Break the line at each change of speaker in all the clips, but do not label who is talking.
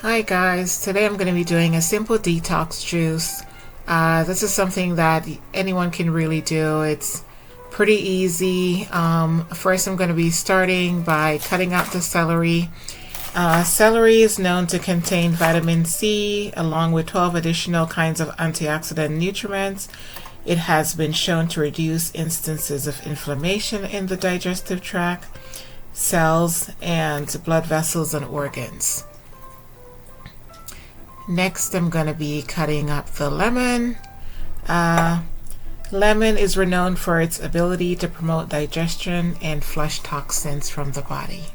Hi guys, today I'm going to be doing a simple detox juice. This is something that anyone can really do. It's pretty easy. First I'm going to be starting by cutting out the celery. Celery is known to contain vitamin C along with 12 additional kinds of antioxidant nutrients. It has been shown to reduce instances of inflammation in the digestive tract, cells, and blood vessels and organs. Next, I'm going to be cutting up the lemon. Lemon is renowned for its ability to promote digestion and flush toxins from the body.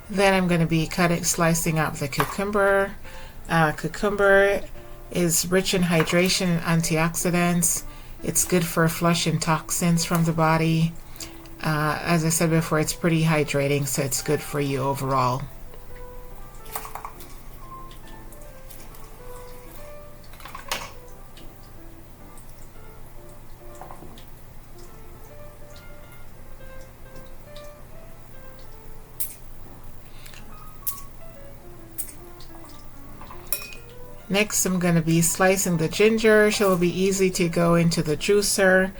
Then I'm going to be slicing up the cucumber. Cucumber is rich in hydration and antioxidants. It's good for flushing toxins from the body. As I said before, it's pretty hydrating, so it's good for you overall. Next, I'm going to be slicing the ginger, so it will be easy to go into the juicer.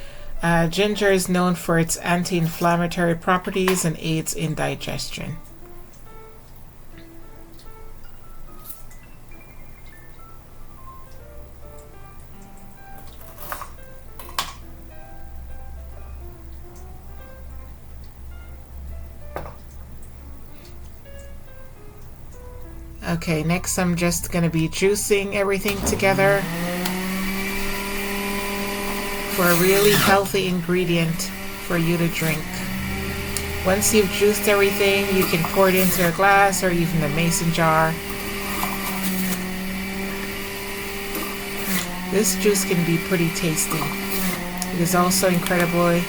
Ginger is known for its anti-inflammatory properties and aids in digestion. Okay, next I'm just going to be juicing everything together for a really healthy ingredient for you to drink. Once you've juiced everything, you can pour it into a glass or even a mason jar. This juice can be pretty tasty. It is also incredibly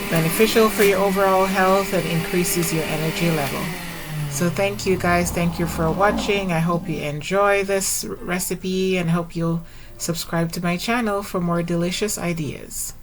beneficial for your overall health and increases your energy level. So thank you guys, thank you for watching. I hope you enjoy this recipe and hope you'll subscribe to my channel for more delicious ideas.